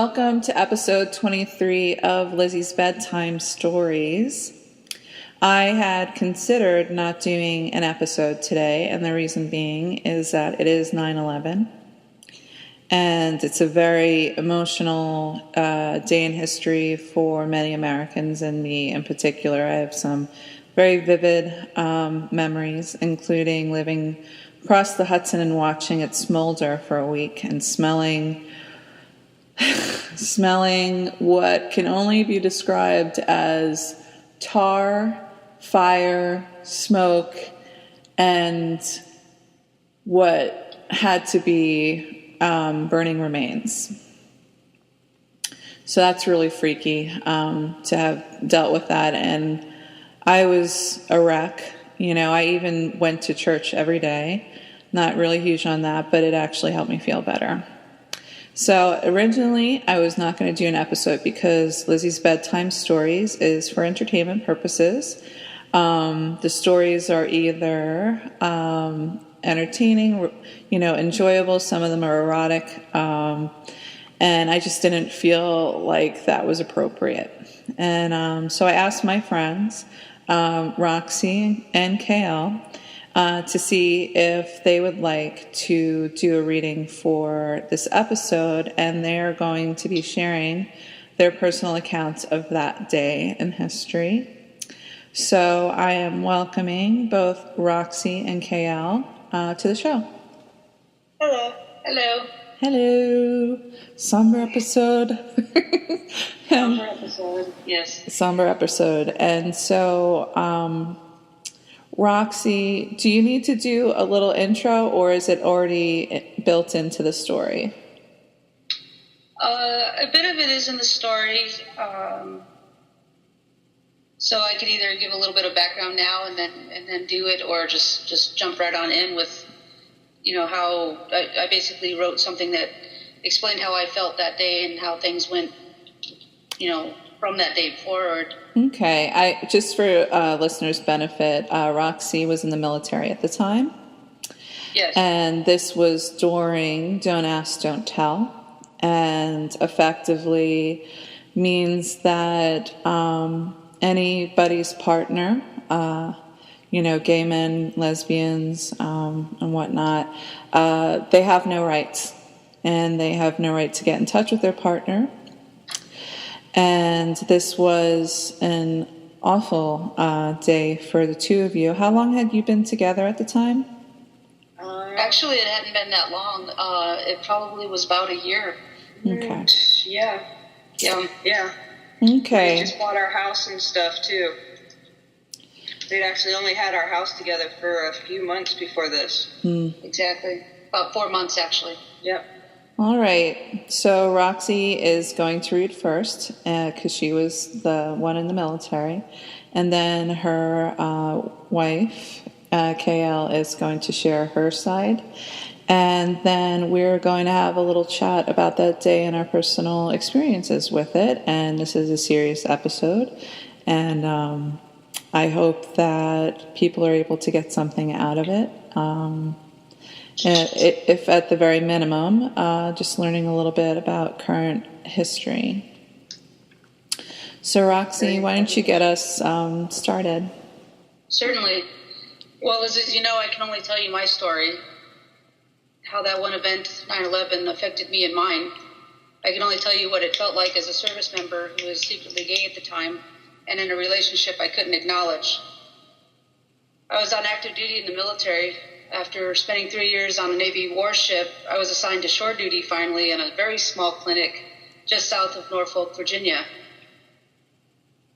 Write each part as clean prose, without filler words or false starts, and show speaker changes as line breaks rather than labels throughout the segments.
Welcome to episode 23 of Lizzie's Bedtime Stories. I had considered not doing an episode today, and the reason being is that it is 9/11, and it's a very emotional day in history for many Americans, and me in particular. I have some very vivid memories, including living across the Hudson and watching it smolder for a week and smelling what can only be described as tar, fire, smoke, and what had to be burning remains. So that's really freaky to have dealt with that. And I was a wreck. I even went to church every day. Not really huge on that, but it actually helped me feel better. So originally, I was not going to do an episode because Lizzie's Bedtime Stories is for entertainment purposes. The stories are either entertaining, enjoyable. Some of them are erotic. And I just didn't feel like that was appropriate. And so I asked my friends, Roxy and KL, to see if they would like to do a reading for this episode, and they're going to be sharing their personal accounts of that day in history. So I am welcoming both Roxy and KL to the show.
Hello. Hello.
Hello. Somber episode.
Somber episode, yes.
Somber episode. And so, Roxy, do you need to do a little intro, or is it already built into the story?
A bit of it is in the story. So I could either give a little bit of background now and then do it, or just jump right on in with, how I basically wrote something that explained how I felt that day and how things went, from that day forward.
Okay. Just for listeners' benefit, Roxy was in the military at the time.
Yes.
And this was during Don't Ask, Don't Tell, and effectively means that anybody's partner, gay men, lesbians, and whatnot, they have no rights. And they have no right to get in touch with their partner. And this was an awful day for the two of you. How long had you been together at the time?
Actually, it hadn't been that long. It probably was about a year.
Okay.
Yeah.
Okay.
We just bought our house and stuff, too. We'd actually only had our house together for a few months before this.
Exactly. About 4 months, actually.
Yep.
All right. So Roxy is going to read first because she was the one in the military. And then her wife, KL, is going to share her side. And then we're going to have a little chat about that day and our personal experiences with it. And this is a serious episode. And I hope that people are able to get something out of it. If at the very minimum, just learning a little bit about current history. So Roxy, why don't you get us started?
Certainly. Well, as you know, I can only tell you my story, how that one event, 9/11, affected me and mine. I can only tell you what it felt like as a service member who was secretly gay at the time and in a relationship I couldn't acknowledge. I was on active duty in the military. After spending 3 years on a Navy warship, I was assigned to shore duty finally in a very small clinic just south of Norfolk, Virginia.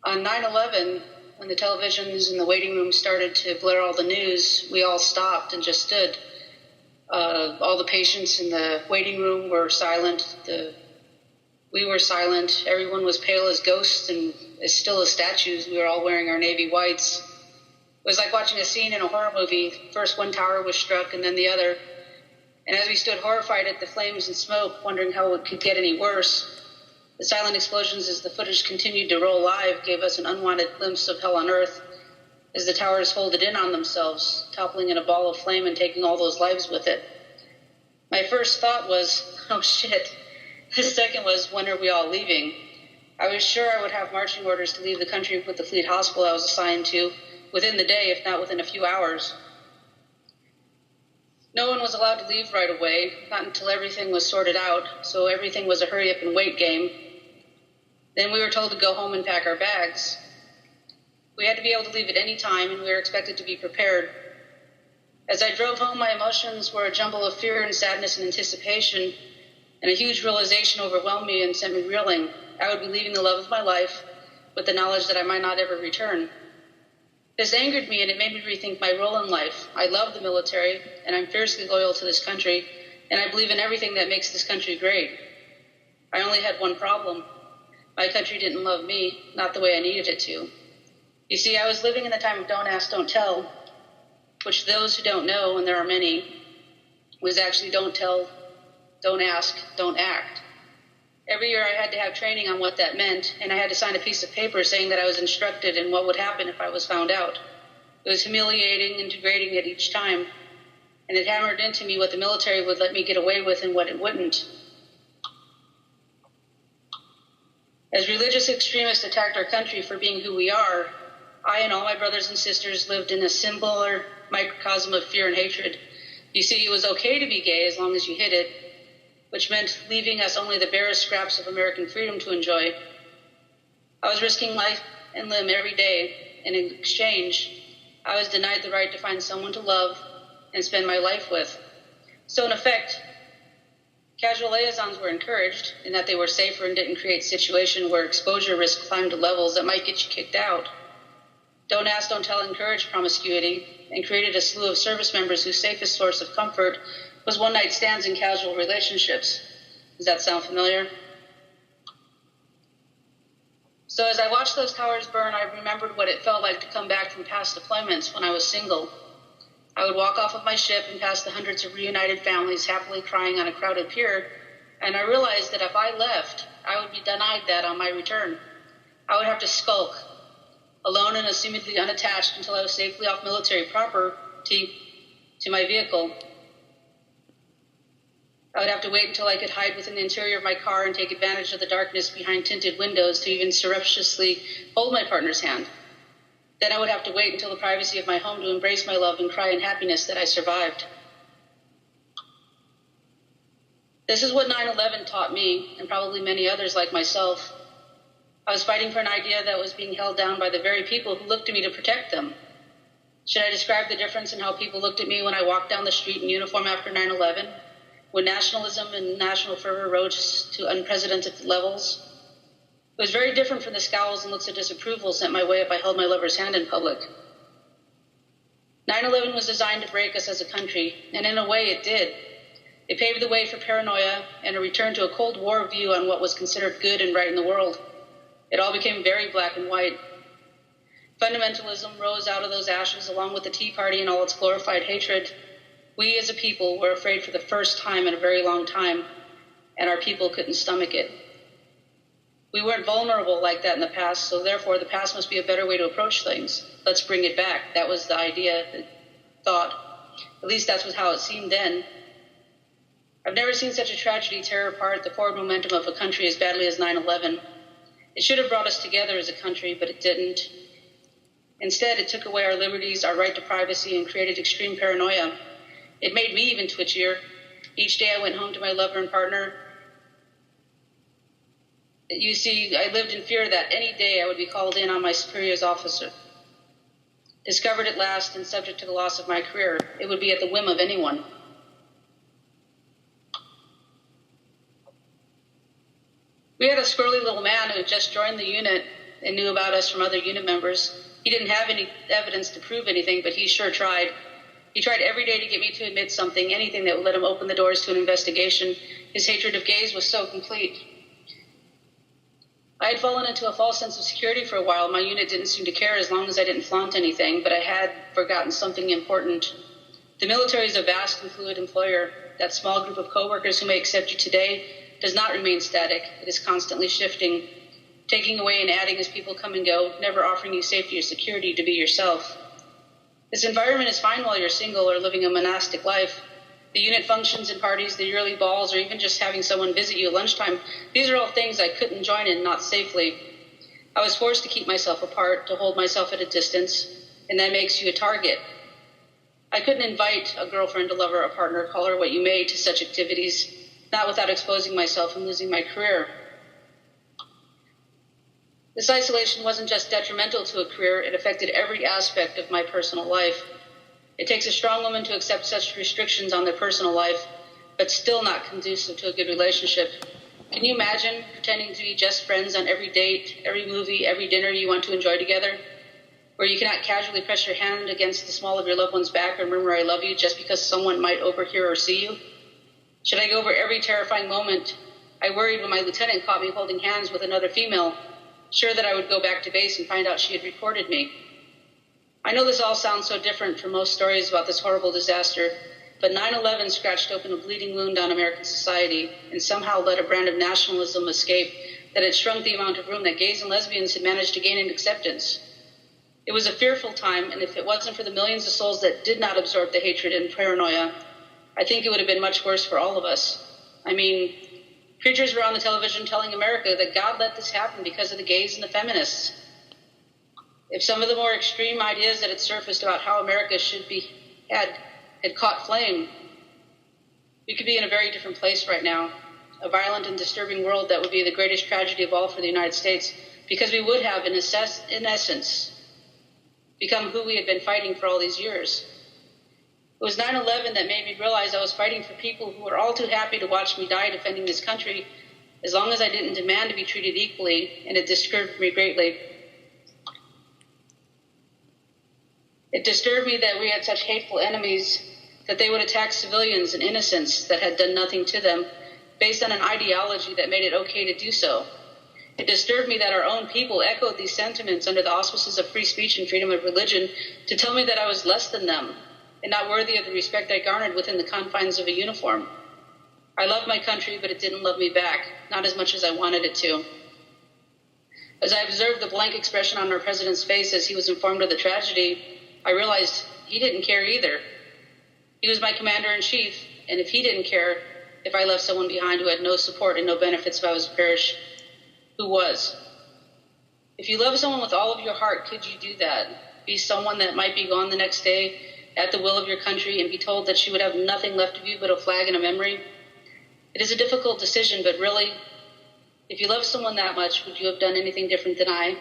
On 9/11, when the televisions in the waiting room started to blare all the news, we all stopped and just stood. All the patients in the waiting room were silent. We were silent. Everyone was pale as ghosts and as still as statues. We were all wearing our Navy whites. It was like watching a scene in a horror movie. First one tower was struck and then the other. And as we stood horrified at the flames and smoke, wondering how it could get any worse, the silent explosions as the footage continued to roll live gave us an unwanted glimpse of hell on earth as the towers folded in on themselves, toppling in a ball of flame and taking all those lives with it. My first thought was, oh shit, The second was, when are we all leaving? I was sure I would have marching orders to leave the country with the Fleet Hospital I was assigned to within the day, if not within a few hours. No one was allowed to leave right away, not until everything was sorted out, so everything was a hurry up and wait game. Then we were told to go home and pack our bags. We had to be able to leave at any time, and we were expected to be prepared. As I drove home, my emotions were a jumble of fear and sadness and anticipation, and a huge realization overwhelmed me and sent me reeling. I would be leaving the love of my life with the knowledge that I might not ever return. This angered me, and it made me rethink my role in life. I love the military, and I'm fiercely loyal to this country, and I believe in everything that makes this country great. I only had one problem. My country didn't love me, not the way I needed it to. You see, I was living in the time of don't ask, don't tell, which those who don't know, and there are many, was actually don't tell, don't ask, don't act. Every year I had to have training on what that meant, and I had to sign a piece of paper saying that I was instructed in what would happen if I was found out. It was humiliating and degrading at each time, and it hammered into me what the military would let me get away with and what it wouldn't. As religious extremists attacked our country for being who we are, I and all my brothers and sisters lived in a similar microcosm of fear and hatred. You see, it was okay to be gay as long as you hid it, which meant leaving us only the barest scraps of American freedom to enjoy. I was risking life and limb every day, and in exchange, I was denied the right to find someone to love and spend my life with. So in effect, casual liaisons were encouraged in that they were safer and didn't create a situation where exposure risk climbed to levels that might get you kicked out. Don't ask, don't tell encouraged promiscuity and created a slew of service members whose safest source of comfort was one-night stands in casual relationships. Does that sound familiar? So as I watched those towers burn, I remembered what it felt like to come back from past deployments when I was single. I would walk off of my ship and pass the hundreds of reunited families happily crying on a crowded pier, and I realized that if I left, I would be denied that on my return. I would have to skulk, alone and assumedly unattached until I was safely off military property to my vehicle. I would have to wait until I could hide within the interior of my car and take advantage of the darkness behind tinted windows to even surreptitiously hold my partner's hand. Then I would have to wait until the privacy of my home to embrace my love and cry in happiness that I survived. This is what 9/11 taught me, and probably many others like myself. I was fighting for an idea that was being held down by the very people who looked to me to protect them. Should I describe the difference in how people looked at me when I walked down the street in uniform after 9/11? When nationalism and national fervor rose to unprecedented levels? It was very different from the scowls and looks of disapproval sent my way if I held my lover's hand in public. 9/11 was designed to break us as a country, and in a way it did. It paved the way for paranoia and a return to a Cold War view on what was considered good and right in the world. It all became very black and white. Fundamentalism rose out of those ashes along with the Tea Party and all its glorified hatred. We as a people were afraid for the first time in a very long time, and our people couldn't stomach it. We weren't vulnerable like that in the past, so therefore the past must be a better way to approach things. Let's bring it back. That was the idea, the thought. At least that's how it seemed then. I've never seen such a tragedy tear apart the forward momentum of a country as badly as 9/11. It should have brought us together as a country, but it didn't. Instead, it took away our liberties, our right to privacy, and created extreme paranoia. It made me even twitchier. Each day I went home to my lover and partner. You see, I lived in fear that any day I would be called in on my superior's officer. Discovered at last and subject to the loss of my career, it would be at the whim of anyone. We had a squirrely little man who had just joined the unit and knew about us from other unit members. He didn't have any evidence to prove anything, but he sure tried. He tried every day to get me to admit something, anything that would let him open the doors to an investigation. His hatred of gays was so complete. I had fallen into a false sense of security for a while. My unit didn't seem to care as long as I didn't flaunt anything, but I had forgotten something important. The military is a vast and fluid employer. That small group of coworkers who may accept you today does not remain static. It is constantly shifting, taking away and adding as people come and go, never offering you safety or security to be yourself. This environment is fine while you're single or living a monastic life, The unit functions and parties, the yearly balls, or even just having someone visit you at lunchtime, these are all things I couldn't join in, not safely. I was forced to keep myself apart, to hold myself at a distance, and that makes you a target. I couldn't invite a girlfriend, a lover, a partner, call her what you may, to such activities, not without exposing myself and losing my career. This isolation wasn't just detrimental to a career, it affected every aspect of my personal life. It takes a strong woman to accept such restrictions on their personal life, but still not conducive to a good relationship. Can you imagine pretending to be just friends on every date, every movie, every dinner you want to enjoy together, where you cannot casually press your hand against the small of your loved one's back or murmur "I love you" just because someone might overhear or see you? Should I go over every terrifying moment I worried when my lieutenant caught me holding hands with another female, sure that I would go back to base and find out she had reported me? I know this all sounds so different from most stories about this horrible disaster, but 9/11 scratched open a bleeding wound on American society and somehow let a brand of nationalism escape that had shrunk the amount of room that gays and lesbians had managed to gain in acceptance. It was a fearful time, and if it wasn't for the millions of souls that did not absorb the hatred and paranoia, I think it would have been much worse for all of us. I mean, preachers were on the television telling America that God let this happen because of the gays and the feminists. If some of the more extreme ideas that had surfaced about how America should be had caught flame, we could be in a very different place right now. A violent and disturbing world that would be the greatest tragedy of all for the United States, because we would have, in essence, become who we had been fighting for all these years. It was 9/11 that made me realize I was fighting for people who were all too happy to watch me die defending this country, as long as I didn't demand to be treated equally, and it disturbed me greatly. It disturbed me that we had such hateful enemies that they would attack civilians and innocents that had done nothing to them based on an ideology that made it okay to do so. It disturbed me that our own people echoed these sentiments under the auspices of free speech and freedom of religion to tell me that I was less than them and not worthy of the respect I garnered within the confines of a uniform. I loved my country, but it didn't love me back, not as much as I wanted it to. As I observed the blank expression on our president's face as he was informed of the tragedy, I realized he didn't care either. He was my commander-in-chief, and if he didn't care if I left someone behind who had no support and no benefits if I was to perish, who was? If you love someone with all of your heart, could you do that? Be someone that might be gone the next day at the will of your country and be told that she would have nothing left of you but a flag and a memory? It is a difficult decision, but really, if you love someone that much, would you have done anything different than I?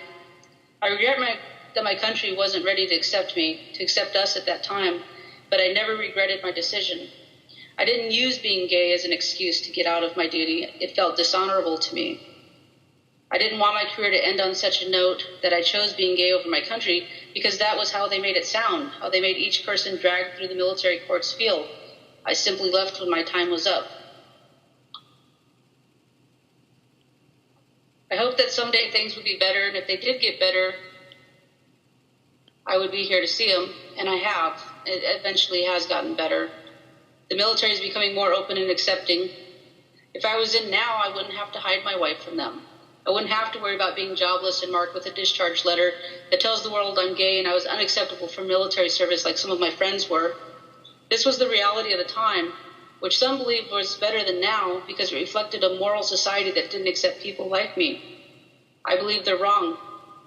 I regret that my country wasn't ready to accept me, to accept us at that time, but I never regretted my decision. I didn't use being gay as an excuse to get out of my duty. It felt dishonorable to me. I didn't want my career to end on such a note that I chose being gay over my country because that was how they made it sound, how they made each person dragged through the military courts feel. I simply left when my time was up. I hope that someday things would be better, and if they did get better, I would be here to see them, and I have. It eventually has gotten better. The military is becoming more open and accepting. If I was in now, I wouldn't have to hide my wife from them. I wouldn't have to worry about being jobless and marked with a discharge letter that tells the world I'm gay and I was unacceptable for military service like some of my friends were. This was the reality of the time, which some believed was better than now because it reflected a moral society that didn't accept people like me. I believe they're wrong,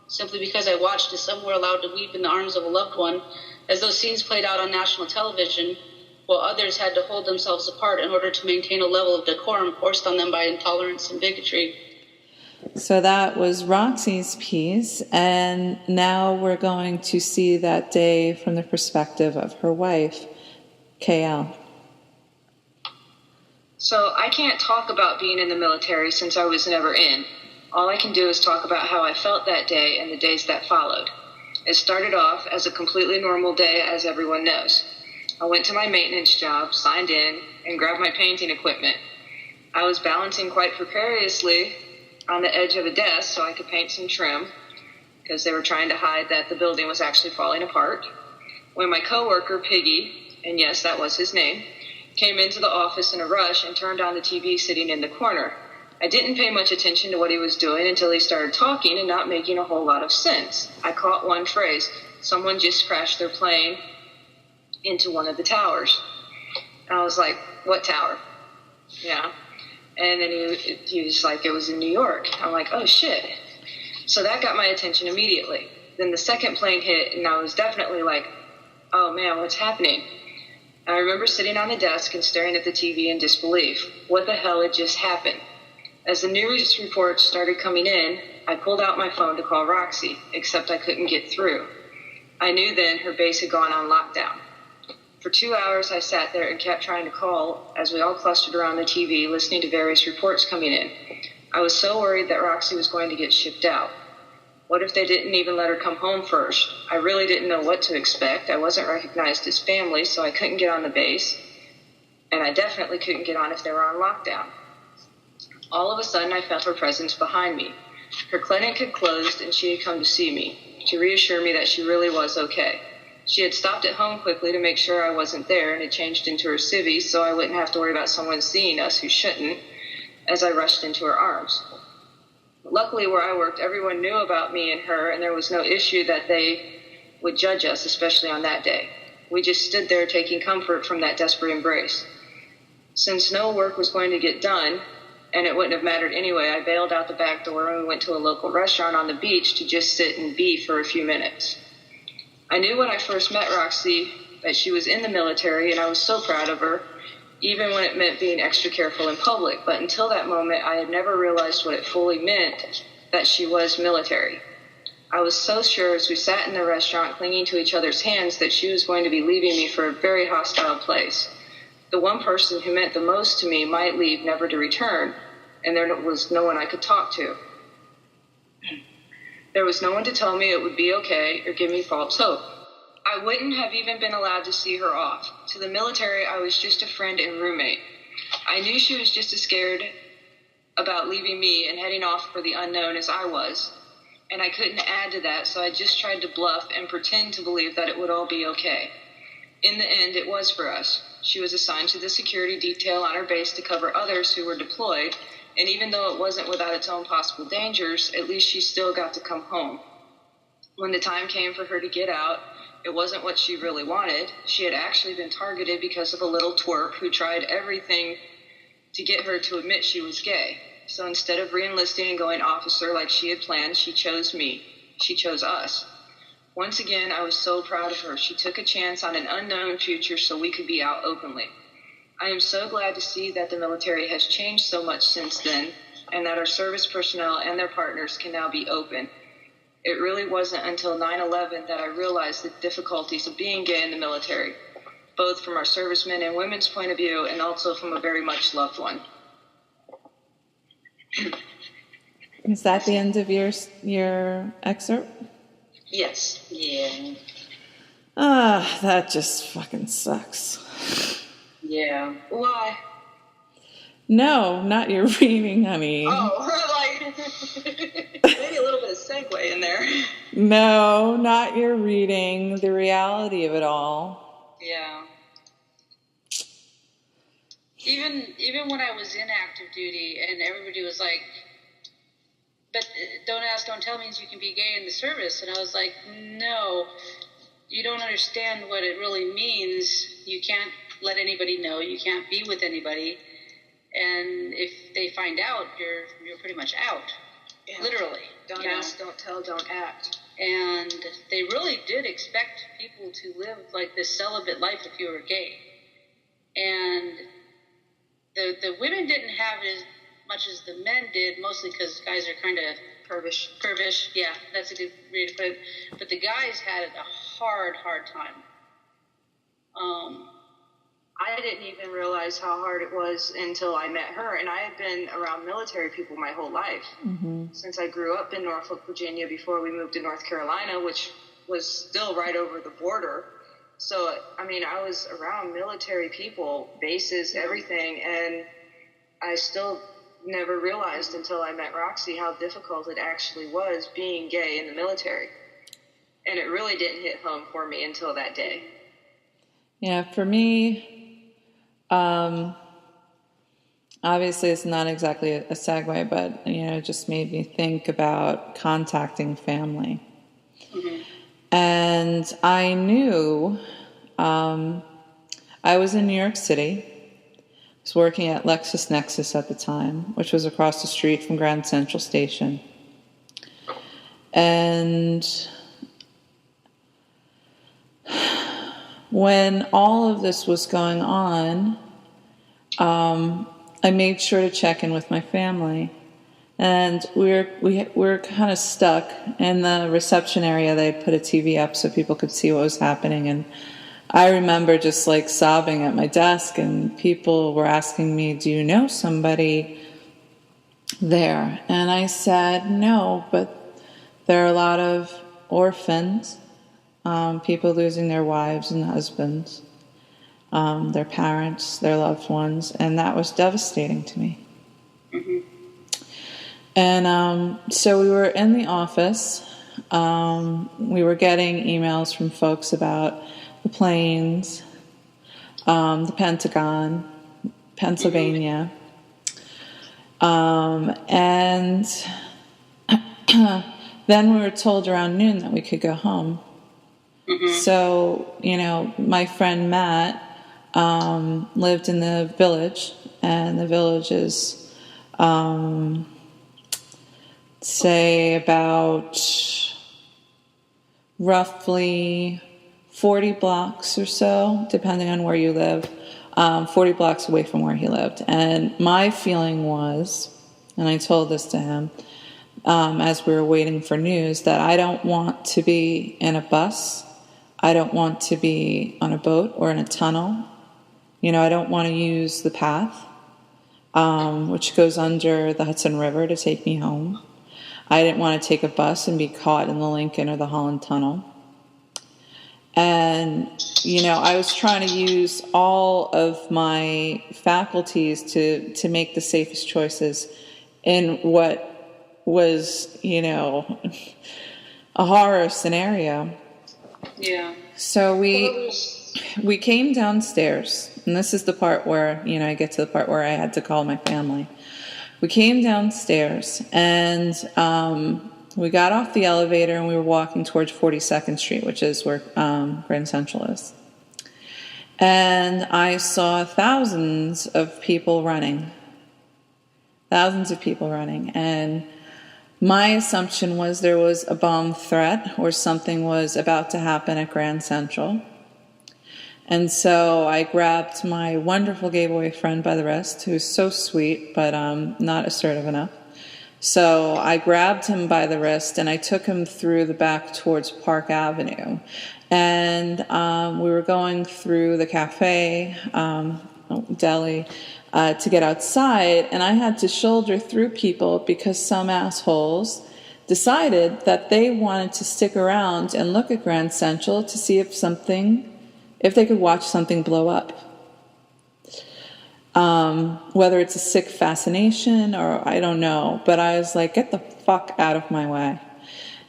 simply because I watched as some were allowed to weep in the arms of a loved one as those scenes played out on national television, while others had to hold themselves apart in order to maintain a level of decorum forced on them by intolerance and bigotry.
So that was Roxy's piece, and now we're going to see that day from the perspective of her wife, KL.
So I can't talk about being in the military since I was never in. All I can do is talk about how I felt that day and the days that followed. It started off as a completely normal day, as everyone knows. I went to my maintenance job, signed in, and grabbed my painting equipment. I was balancing quite precariously on the edge of a desk so I could paint some trim, because they were trying to hide that the building was actually falling apart, when my coworker, Piggy, and yes, that was his name, came into the office in a rush and turned on the TV sitting in the corner. I didn't pay much attention to what he was doing until he started talking and not making a whole lot of sense. I caught one phrase: someone just crashed their plane into one of the towers. And I was like, what tower? Yeah. And then he was like, it was in New York. I'm like, oh, shit. So that got my attention immediately. Then the second plane hit, and I was definitely like, oh, man, what's happening? And I remember sitting on the desk and staring at the TV in disbelief. What the hell had just happened? As the news reports started coming in, I pulled out my phone to call Roxy, except I couldn't get through. I knew then her base had gone on lockdown. For 2 hours, I sat there and kept trying to call as we all clustered around the TV, listening to various reports coming in. I was so worried that Roxy was going to get shipped out. What if they didn't even let her come home first? I really didn't know what to expect. I wasn't recognized as family, so I couldn't get on the base. And I definitely couldn't get on if they were on lockdown. All of a sudden, I felt her presence behind me. Her clinic had closed, and she had come to see me, to reassure me that she really was okay. She had stopped at home quickly to make sure I wasn't there and had changed into her civvies so I wouldn't have to worry about someone seeing us who shouldn't, as I rushed into her arms. Luckily, where I worked, everyone knew about me and her, and there was no issue that they would judge us, especially on that day. We just stood there taking comfort from that desperate embrace. Since no work was going to get done, and it wouldn't have mattered anyway, I bailed out the back door and we went to a local restaurant on the beach to just sit and be for a few minutes. I knew when I first met Roxy that she was in the military, and I was so proud of her, even when it meant being extra careful in public. But until that moment, I had never realized what it fully meant that she was military. I was so sure as we sat in the restaurant clinging to each other's hands that she was going to be leaving me for a very hostile place. The one person who meant the most to me might leave never to return, and there was no one I could talk to. There was no one to tell me it would be okay or give me false hope. I wouldn't have even been allowed to see her off. To the military, I was just a friend and roommate. I knew she was just as scared about leaving me and heading off for the unknown as I was, and I couldn't add to that, so I just tried to bluff and pretend to believe that it would all be okay. In the end, it was for us. She was assigned to the security detail on her base to cover others who were deployed, and even though it wasn't without its own possible dangers, at least she still got to come home. When the time came for her to get out, it wasn't what she really wanted. She had actually been targeted because of a little twerp who tried everything to get her to admit she was gay. So instead of re-enlisting and going officer like she had planned, she chose me. She chose us. Once again, I was so proud of her. She took a chance on an unknown future so we could be out openly. I am so glad to see that the military has changed so much since then, and that our service personnel and their partners can now be open. It really wasn't until 9/11 that I realized the difficulties of being gay in the military, both from our servicemen and women's point of view, and also from a very much loved one.
Is that the end of your excerpt?
Yes.
Yeah.
Ah, that just fucking sucks.
Yeah. Why?
No, not your reading, honey.
Oh, like, maybe a little bit of segue in there.
No, not your reading. The reality of it all.
Yeah. Even when I was in active duty and everybody was like, but don't ask, don't tell means you can be gay in the service. And I was like, no, you don't understand what it really means. You can't let anybody know. You can't be with anybody. And if they find out, you're pretty much out. Yeah. Literally.
Don't ask, don't tell, don't act.
And they really did expect people to live like this celibate life if you were gay. And the women didn't have as much as the men did, mostly because guys are kind of pervish. Yeah, that's a good way to put it. But the guys had a hard time.
I didn't even realize how hard it was until I met her, and I had been around military people my whole life. Mm-hmm. Since I grew up in Norfolk, Virginia, before we moved to North Carolina, which was still right over the border. So, I mean, I was around military people, bases, everything, and I still never realized until I met Roxy how difficult it actually was being gay in the military. And it really didn't hit home for me until that day.
Yeah, for me, obviously it's not exactly a segue, but, it just made me think about contacting family. Mm-hmm. And I knew, I was in New York City, was working at LexisNexis at the time, which was across the street from Grand Central Station. And when all of this was going on, I made sure to check in with my family. And we were kind of stuck in the reception area. They'd put a TV up so people could see what was happening. And I remember just like sobbing at my desk, and people were asking me, "Do you know somebody there?" And I said, "No, but there are a lot of orphans, people losing their wives and husbands, their parents, their loved ones," and that was devastating to me.
Mm-hmm.
And so we were in the office. We were getting emails from folks about the planes, the Pentagon, Pennsylvania. And then we were told around noon that we could go home. Mm-hmm. So, my friend Matt lived in the village, and the village is, say, about roughly 40 blocks or so, depending on where you live, 40 blocks away from where he lived. And my feeling was, and I told this to him as we were waiting for news, that I don't want to be in a bus. I don't want to be on a boat or in a tunnel. I don't want to use the path, which goes under the Hudson River to take me home. I didn't want to take a bus and be caught in the Lincoln or the Holland Tunnel. And, I was trying to use all of my faculties to make the safest choices in what was, a horror scenario.
Yeah.
So we came downstairs, and this is the part where, I get to the part where I had to call my family. We came downstairs, and we got off the elevator, and we were walking towards 42nd Street, which is where Grand Central is. And I saw thousands of people running. And my assumption was there was a bomb threat or something was about to happen at Grand Central. And so I grabbed my wonderful gay boyfriend by the wrist, who's so sweet, but not assertive enough. So I grabbed him by the wrist, and I took him through the back towards Park Avenue. And we were going through the cafe, deli, to get outside, and I had to shoulder through people because some assholes decided that they wanted to stick around and look at Grand Central to see if they could watch something blow up. Whether it's a sick fascination or I don't know, but I was like, get the fuck out of my way.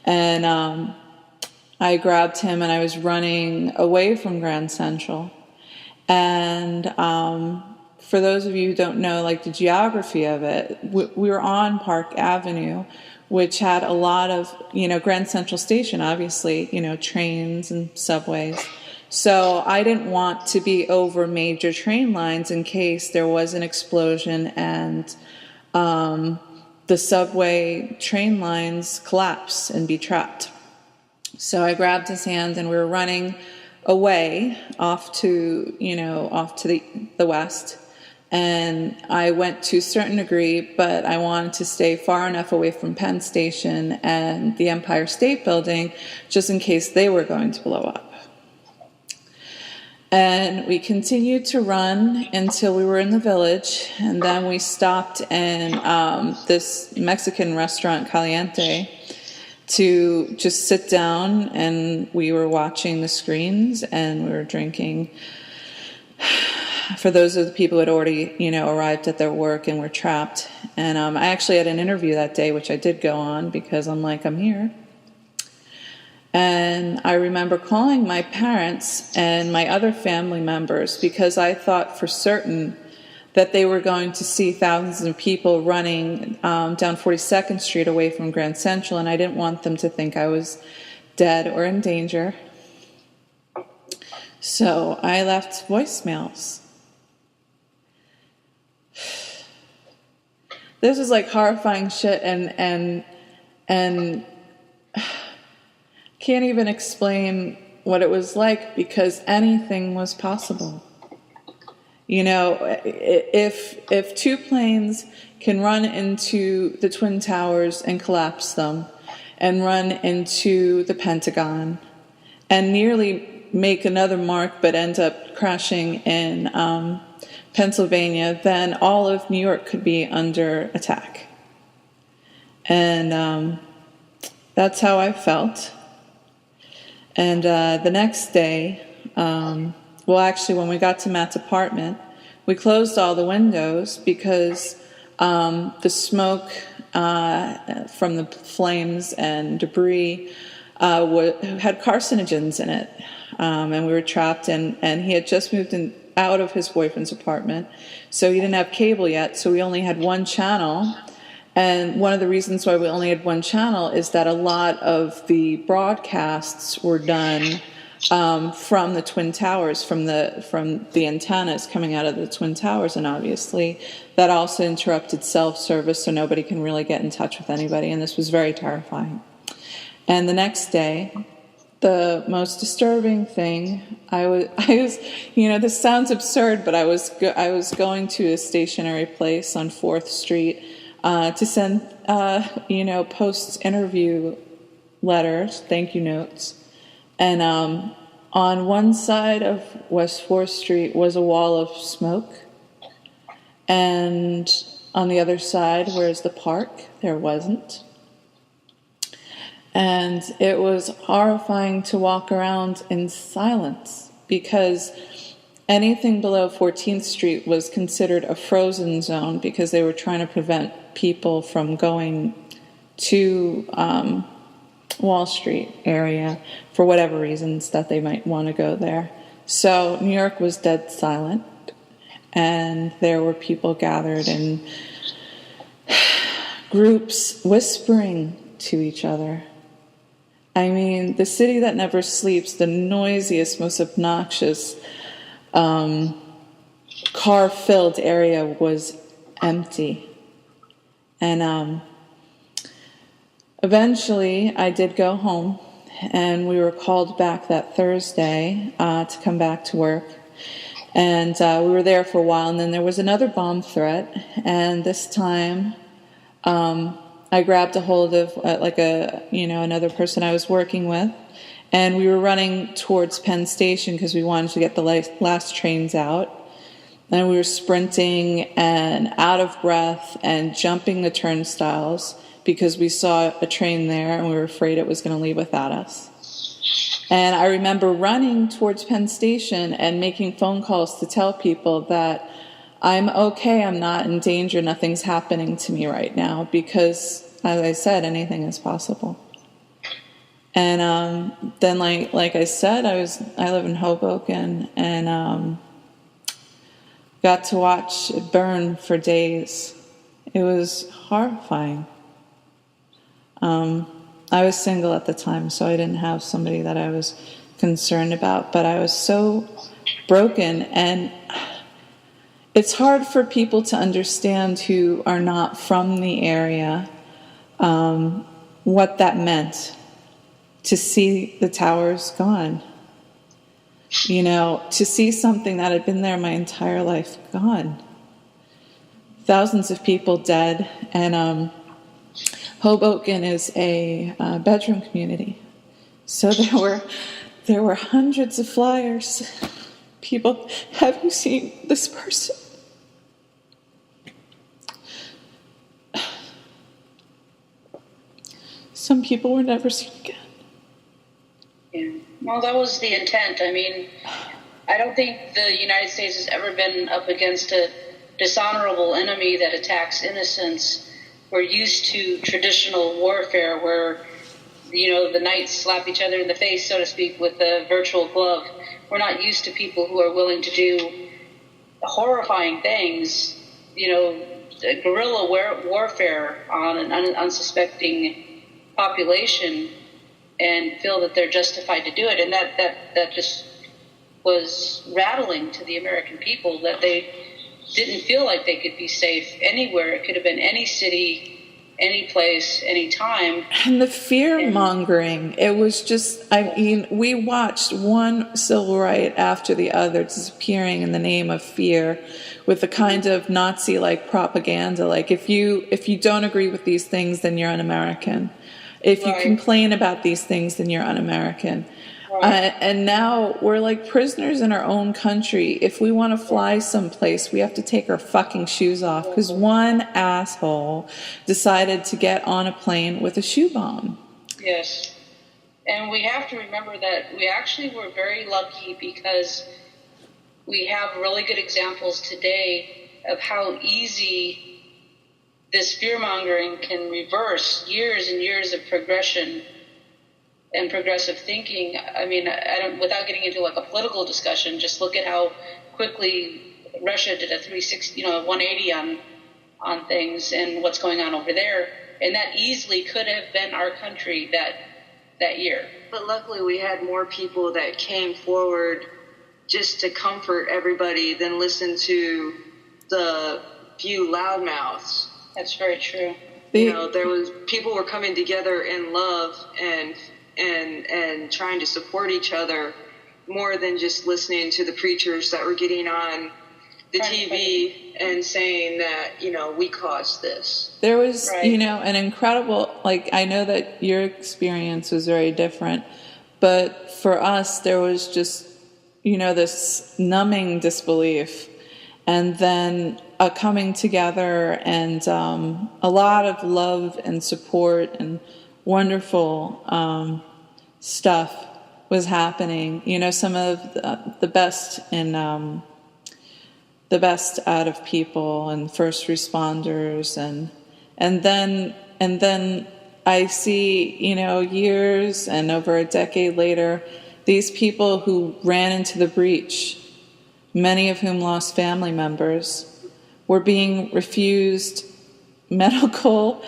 And I grabbed him, and I was running away from Grand Central. And for those of you who don't know, like, the geography of it, we were on Park Avenue, which had a lot of, Grand Central Station, obviously, trains and subways. So I didn't want to be over major train lines in case there was an explosion and the subway train lines collapse and be trapped. So I grabbed his hand, and we were running away off to the west. And I went to a certain degree, but I wanted to stay far enough away from Penn Station and the Empire State Building just in case they were going to blow up. And we continued to run until we were in the village, and then we stopped in this Mexican restaurant, Caliente, to just sit down, and we were watching the screens, and we were drinking. For those of the people who had already, arrived at their work and were trapped. And I actually had an interview that day, which I did go on because I'm here. And I remember calling my parents and my other family members because I thought for certain that they were going to see thousands of people running down 42nd Street away from Grand Central, and I didn't want them to think I was dead or in danger. So I left voicemails. This was like horrifying shit, and can't even explain what it was like, because anything was possible. You know, if two planes can run into the Twin Towers and collapse them, and run into the Pentagon, and nearly make another mark but end up crashing in Pennsylvania, then all of New York could be under attack. And that's how I felt. And the next day, well, actually, when we got to Matt's apartment, we closed all the windows because the smoke from the flames and debris had carcinogens in it. And we were trapped, and he had just moved out of his boyfriend's apartment, so he didn't have cable yet, so we only had one channel. And one of the reasons why we only had one channel is that a lot of the broadcasts were done from the Twin Towers, from the antennas coming out of the Twin Towers, and obviously that also interrupted self-service, so nobody can really get in touch with anybody, and this was very terrifying. And the next day, the most disturbing thing, I was, you know, this sounds absurd, but I was going to a stationery place on 4th Street to send, post-interview letters, thank you notes. And on one side of West 4th Street was a wall of smoke. And on the other side, where's the park, there wasn't. And it was horrifying to walk around in silence, because anything below 14th Street was considered a frozen zone, because they were trying to prevent people from going to Wall Street area for whatever reasons that they might want to go there. So New York was dead silent, and there were people gathered in groups whispering to each other. I mean, the city that never sleeps, the noisiest, most obnoxious, car-filled area was empty. And eventually I did go home, and we were called back that Thursday to come back to work. And we were there for a while, and then there was another bomb threat, and this time I grabbed a hold of another person I was working with, and we were running towards Penn Station because we wanted to get the last trains out. And we were sprinting and out of breath and jumping the turnstiles because we saw a train there and we were afraid it was going to leave without us. And I remember running towards Penn Station and making phone calls to tell people that I'm okay, I'm not in danger, nothing's happening to me right now, because, as I said, anything is possible. And then, like I said, I live in Hoboken, and got to watch it burn for days. It was horrifying. I was single at the time, so I didn't have somebody that I was concerned about, but I was so broken, and it's hard for people to understand who are not from the area what that meant to see the towers gone. You know, to see something that had been there my entire life gone. Thousands of people dead, and Hoboken is a bedroom community. So there were hundreds of flyers. People, have you seen this person? Some people were never seen again.
Yeah. Well, that was the intent. I mean, I don't think the United States has ever been up against a dishonorable enemy that attacks innocents. We're used to traditional warfare where, the knights slap each other in the face, so to speak, with a virtual glove. We're not used to people who are willing to do horrifying things, guerrilla warfare on an unsuspecting population, and feel that they're justified to do it. And that just was rattling to the American people, that they didn't feel like they could be safe anywhere. It could have been any city, any place, any time.
And the fear mongering, it was just, I mean, we watched one civil right after the other disappearing in the name of fear with the kind of Nazi-like propaganda. Like, if you don't agree with these things, then you're un-American. If you complain about these things, then you're un-American. And now we're like prisoners in our own country. If we want to fly someplace, we have to take our fucking shoes off because one asshole decided to get on a plane with a shoe bomb.
Yes. And we have to remember that we actually were very lucky because we have really good examples today of how easy this fear-mongering can reverse years and years of progression and progressive thinking. I mean, without getting into like a political discussion, just look at how quickly Russia did a 360, 180 on things and what's going on over there, and that easily could have been our country that year.
But luckily, we had more people that came forward just to comfort everybody than listen to the few loudmouths.
That's very true.
People were coming together in love and trying to support each other more than just listening to the preachers that were getting on the TV and saying that, we caused this.
There was, an incredible, like, I know that your experience was very different, but for us, there was just, this numbing disbelief and then a coming together and a lot of love and support and wonderful stuff was happening. Some of the best the best out of people and first responders, and then I see years and over a decade later, these people who ran into the breach, many of whom lost family members, were being refused medical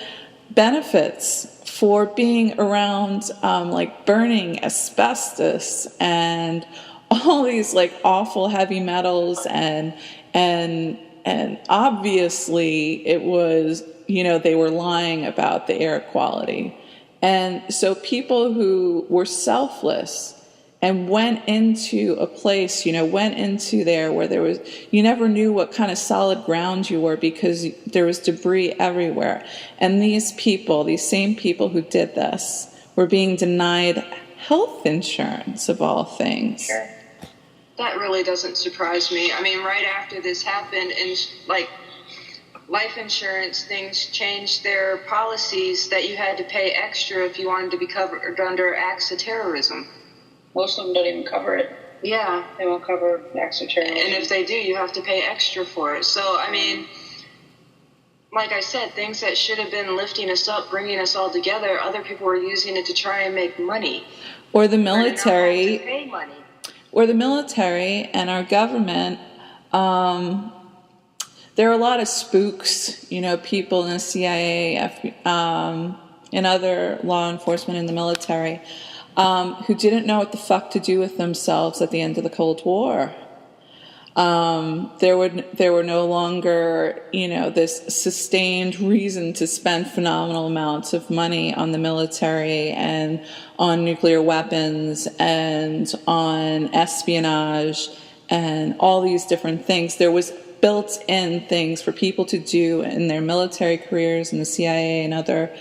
benefits for being around like burning asbestos and all these like awful heavy metals and obviously it was they were lying about the air quality. And so people who were selfless and went into a place, went into there where there was, you never knew what kind of solid ground you were because there was debris everywhere. And these people, these same people who did this, were being denied health insurance of all things.
Sure.
That really doesn't surprise me. I mean, right after this happened, and like life insurance, things changed their policies that you had to pay extra if you wanted to be covered under acts of terrorism.
Most of them don't even cover it.
Yeah.
They won't cover acts of terrorism.
And if they do, you have to pay extra for it. So, I mean, like I said, things that should have been lifting us up, bringing us all together, other people were using it to try and make money.
Or the military.
To pay money.
Or the military and our government. There are a lot of spooks, people in the CIA, and other law enforcement in the military, who didn't know what the fuck to do with themselves at the end of the Cold War. There were no longer, this sustained reason to spend phenomenal amounts of money on the military and on nuclear weapons and on espionage and all these different things. There was built-in things for people to do in their military careers in the CIA and other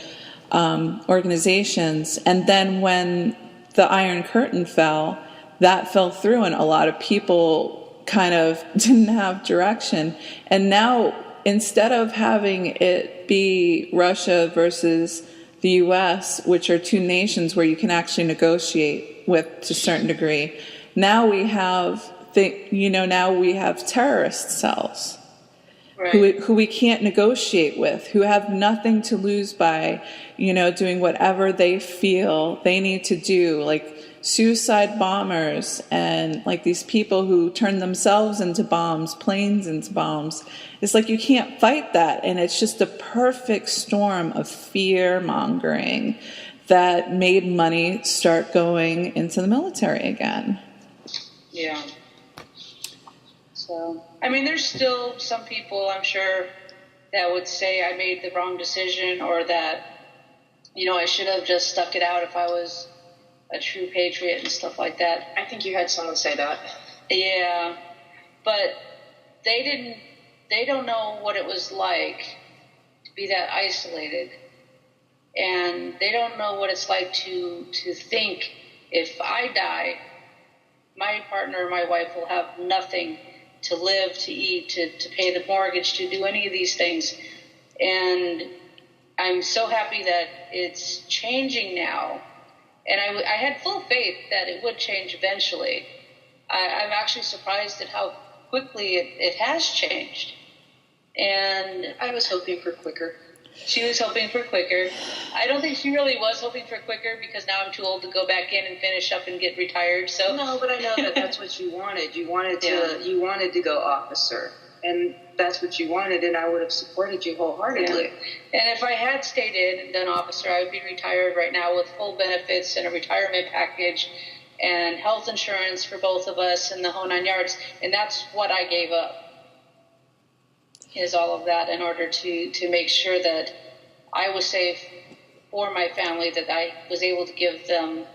organizations. And then when the Iron Curtain fell, that fell through, and a lot of people kind of didn't have direction. And now, instead of having it be Russia versus the U.S., which are two nations where you can actually negotiate with to a certain degree, now we have terrorist cells. Right. Who we can't negotiate with, who have nothing to lose by, doing whatever they feel they need to do, like suicide bombers and like these people who turn themselves into bombs, planes into bombs. It's like you can't fight that, and it's just a perfect storm of fear-mongering that made money start going into the military again.
Yeah. So, I mean, there's still some people, I'm sure, that would say I made the wrong decision, or that, I should have just stuck it out if I was a true patriot and stuff like that.
I think you had someone say that.
Yeah, but they don't know what it was like to be that isolated. And they don't know what it's like to think, if I die, my partner, my wife, will have nothing to live, to eat, to pay the mortgage, to do any of these things. And I'm so happy that it's changing now. And I had full faith that it would change eventually. I'm actually surprised at how quickly it has changed. And
I was hoping for quicker.
She was hoping for quicker. I don't think she really was hoping for quicker, because now I'm too old to go back in and finish up and get retired. So
no, but I know that that's what you wanted. You wanted to go officer, and that's what you wanted, and I would have supported you wholeheartedly.
Yeah. And if I had stayed in and done officer, I would be retired right now with full benefits and a retirement package and health insurance for both of us and the whole 9 yards. And that's what I gave up, is all of that, in order to make sure that I was safe for my family, that I was able to give them,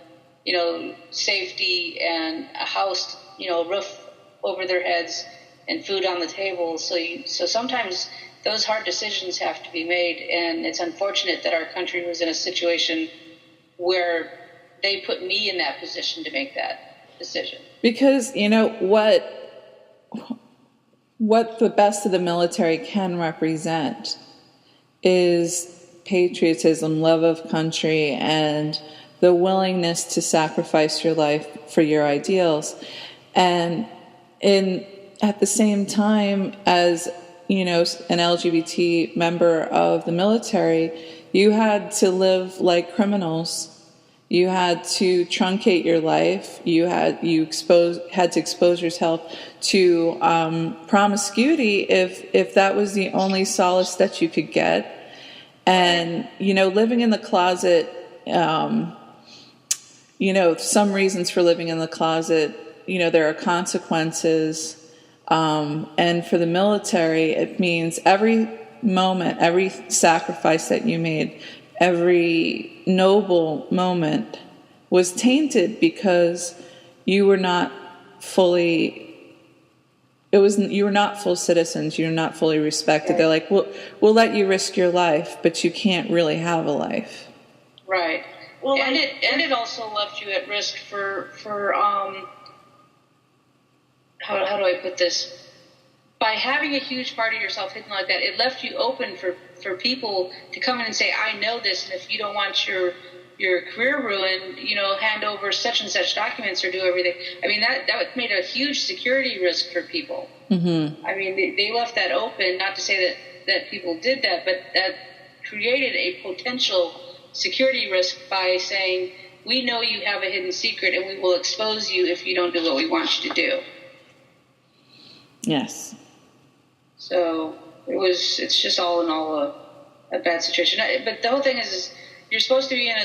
safety and a house, roof over their heads and food on the table. So sometimes those hard decisions have to be made, and it's unfortunate that our country was in a situation where they put me in that position to make that decision.
Because, what the best of the military can represent is patriotism, love of country, and the willingness to sacrifice your life for your ideals. And at the same time, as an LGBT member of the military, you had to live like criminals. You had to truncate your life. You had to expose yourself to promiscuity if that was the only solace that you could get. And living in the closet. Some reasons for living in the closet. There are consequences. And for the military, it means every moment, every sacrifice that you made, every noble moment was tainted because you were not you were not full citizens. You're not fully respected. They're like, we'll let you risk your life, but you can't really have a life.
Right. Well, and it also left you at risk for how do I put this? By having a huge part of yourself hidden like that, it left you open for people to come in and say, I know this, and if you don't want your career ruined, hand over such and such documents or do everything. I mean, that made a huge security risk for people. Mm-hmm. I mean, they left that open, not to say that people did that, but that created a potential security risk by saying, we know you have a hidden secret and we will expose you if you don't do what we want you to do.
Yes.
So it's just all in all a bad situation. But the whole thing is you're supposed to be in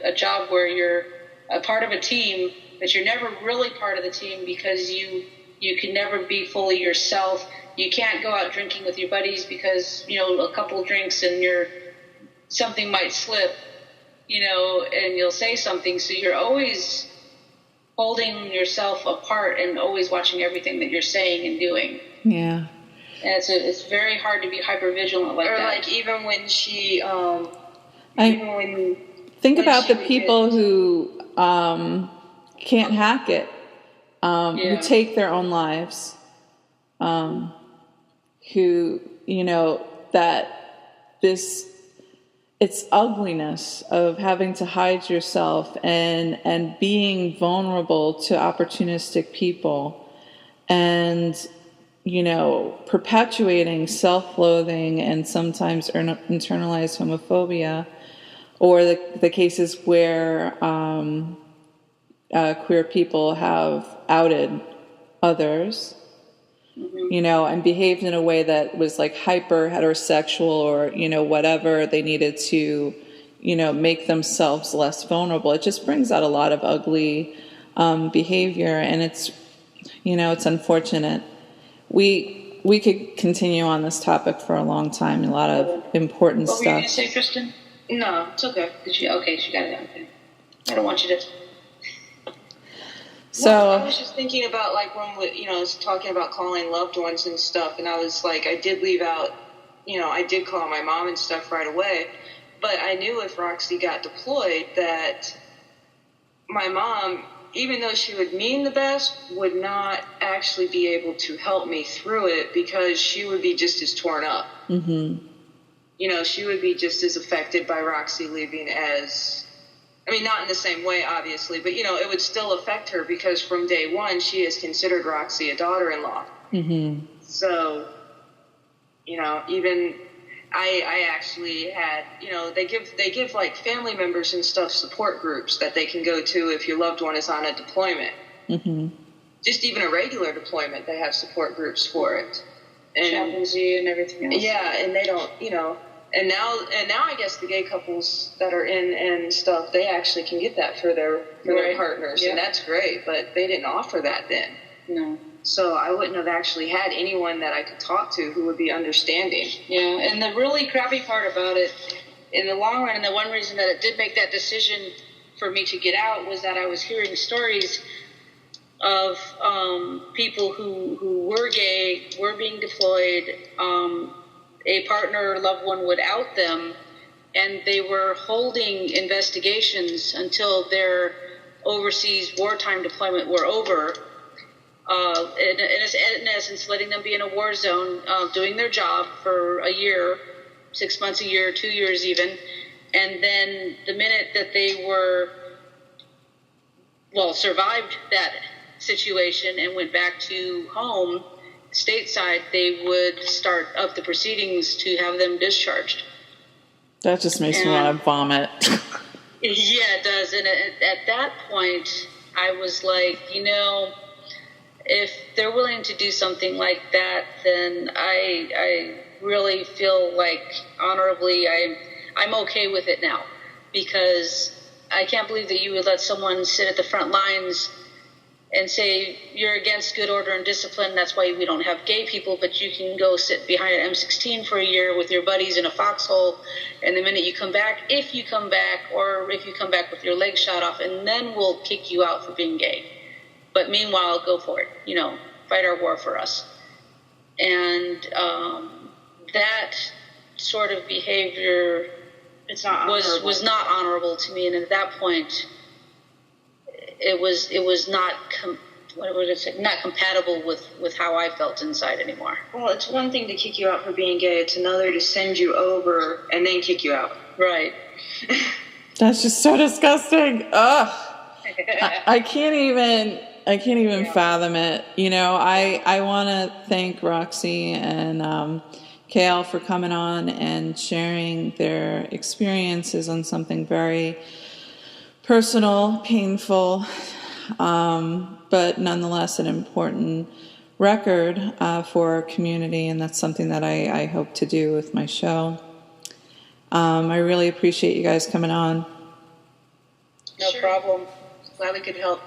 a job where you're a part of a team, but you're never really part of the team because you can never be fully yourself. You can't go out drinking with your buddies because, a couple of drinks and something might slip, and you'll say something. So you're always holding yourself apart and always watching everything that you're saying and doing.
Yeah.
And it's very hard to be hypervigilant like that.
Or like even when she,
think about the people who can't hack it, who take their own lives, who, it's ugliness of having to hide yourself and being vulnerable to opportunistic people and, perpetuating self-loathing and sometimes internalized homophobia, or the cases where queer people have outed others, and behaved in a way that was like hyper heterosexual or, whatever they needed to, make themselves less vulnerable. It just brings out a lot of ugly behavior, and it's unfortunate. we could continue on this topic for a long time. A lot of important
What were you going to
stuff.
say, Tristan?
No, it's okay.
Okay, she got it. Okay. I don't want you to.
So
No, I was just thinking about like when we, I was talking about calling loved ones and stuff, and I was like, I did leave out, I did call my mom and stuff right away, but I knew if Roxy got deployed that my mom, even though she would mean the best, would not actually be able to help me through it because she would be just as torn up.
mm-hmm.
She would be just as affected by Roxy leaving as, not in the same way, obviously, but, it would still affect her because from day one, she has considered Roxy a daughter-in-law.
Mm-hmm.
So, even I actually had, they give like family members and stuff support groups that they can go to if your loved one is on a deployment.
Mm-hmm.
Just even a regular deployment, they have support groups for it. And
chaplaincy and everything else.
yeah, and they don't, and now I guess the gay couples that are in and stuff, they actually can get that for their partners,
yeah.
and that's great. But they didn't offer that then.
No.
So I wouldn't have actually had anyone that I could talk to who would be understanding.
Yeah, and the really crappy part about it, in the long run, and the one reason that it did make that decision for me to get out was that I was hearing stories of people who were gay, were being deployed, a partner or loved one would out them, and they were holding investigations until their overseas wartime deployment were over. In essence, letting them be in a war zone, doing their job for a year, 6 months, a year, 2 years even. And then the minute that they were, survived that situation and went back to home, stateside, they would start up the proceedings to have them discharged.
That just makes me want to vomit.
Yeah, it does. And at that point, I was like, if they're willing to do something like that, then I really feel like honorably I'm okay with it now, because I can't believe that you would let someone sit at the front lines and say you're against good order and discipline. That's why we don't have gay people, but you can go sit behind an M16 for a year with your buddies in a foxhole, and the minute you come back, if you come back with your legs shot off, and then we'll kick you out for being gay. But meanwhile, go for it. Fight our war for us. And that sort of behavior was not honorable to me. And at that point, it was not not compatible with how I felt inside anymore.
Well, it's one thing to kick you out for being gay. It's another to send you over and then kick you out.
Right.
That's just so disgusting. Ugh. I can't even fathom it. I want to thank Roxy and KL for coming on and sharing their experiences on something very personal, painful, but nonetheless an important record for our community, and that's something that I hope to do with my show. I really appreciate you guys coming on.
No problem.
Glad we could help.